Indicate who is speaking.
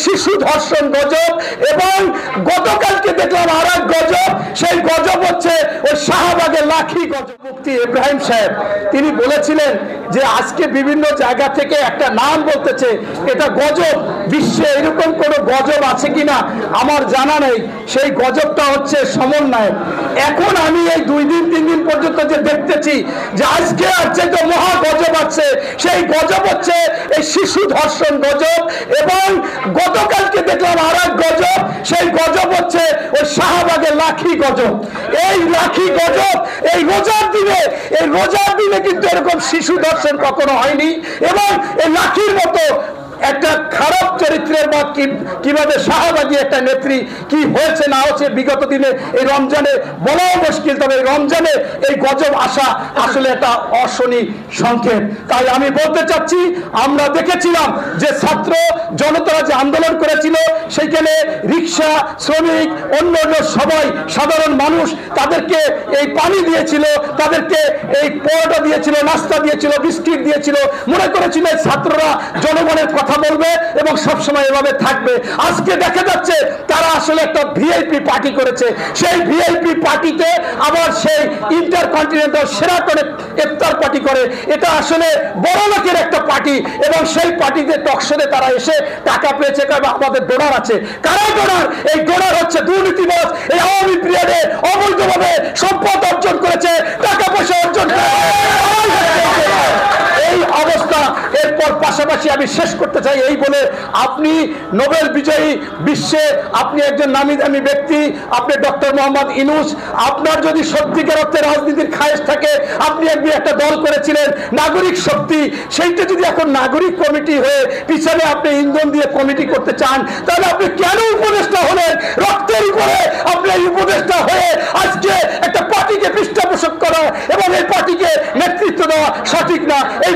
Speaker 1: শিশু ধর্ষণ গজব, এবং গতকালকে দেখলাম আর এক গজব। সেই গজব হচ্ছে ওই শাহবাগের লাখি গজব। মুফতি ইব্রাহিম সাহেব তিনি বলেছিলেন যে আজকে বিভিন্ন জায়গা থেকে একটা নাম বলতেছে, এটা গজব। বিশ্বে এরকম কোন গজব আছে কিনা আমার জানা নেই। সেই গজবটা হচ্ছে সমন্বয়। এখন আমি এই 2 দিন 3 দিন পর্যন্ত যে দেখতেছি যে আজকে আছে যে মহা গজব আছে, সেই গজব হচ্ছে এই শিশু ধর্ষণ গজব, এবং গতকালকে দেখলাম আর এক গজব। সেই গজব হচ্ছে ওই শাহবাগের লাখি গজব। এই লাখি গজব এই রোজার দিনে কিন্তু এরকম শিশু ধর্ষণ কখনো হয়নি। এবং এই লাখির মতো একটা খারাপ চরিত্রের বা কিভাবে শাহবাগী একটা নেত্রী কি হয়েছে না হয়েছে বিগত দিনে এই রমজানে বলাও মুশকিল। তবে এই রমজানে এই গজব আসা আসলে একটা অশনি সংকেত। তাই আমি বলতে চাচ্ছি, আমরা দেখেছিলাম যে ছাত্র জনতারা যে আন্দোলন করেছিল, সেখানে রিক্সা শ্রমিক অন্যান্য সবাই সাধারণ মানুষ তাদেরকে এই পানি দিয়েছিল, তাদেরকে এই পরোটা দিয়েছিল, নাস্তা দিয়েছিল, বিস্কিট দিয়েছিল, মনে করেছিল ছাত্ররা জনগণের কথা বলবে এবং সবসময় এভাবে থাকবে। আজকে দেখা যাচ্ছে তারা আসলে একটা ভিআইপি পার্টি করেছে। সেই ভিআইপি পার্টিতে আবার সেই ইন্টারকন্টিনেন্টাল সেরাটনে ইফতার পার্টি করে। এটা আসলে বড় লোকের একটা পার্টি, এবং সেই পার্টিতে টকশোতে তারা এসে টাকা পেয়েছে, আমাদের ডোনার আছে। কারা ডোনার? এই ডোনার হচ্ছে দুর্নীতিবাজ। এই আওয়ামী পিরিয়ডে অবৈধভাবে সম্পদ অর্জন করেছে, টাকা পয়সা অর্জন করে। এই অবস্থা। এরপর পাশাপাশি আমি শেষ করতে চাই এই বলে, আপনি নোবেল বিজয়ী, বিশ্বে আপনি একজন নামি দামি ব্যক্তি, আপনি ডক্টর মোহাম্মদ ইউনূস, আপনার যদি সত্যিকার অর্থে রাজনীতির খায়েশ থাকে, আপনি একদিন একটা দল করেছিলেন নাগরিক শক্তি, সেইটা যদি এখন নাগরিক কমিটি হয়ে পিছনে আপনি ইন্ধন দিয়ে কমিটি করতে চান, তাহলে আপনি কেন উপদেষ্টা হলেন? রক্তের উপরে আপনি উপদেষ্টা হয়ে আজকে একটা পার্টিকে পৃষ্ঠপোষক করা এবং এই পার্টিকে নেতৃত্ব দেওয়া সঠিক না। এই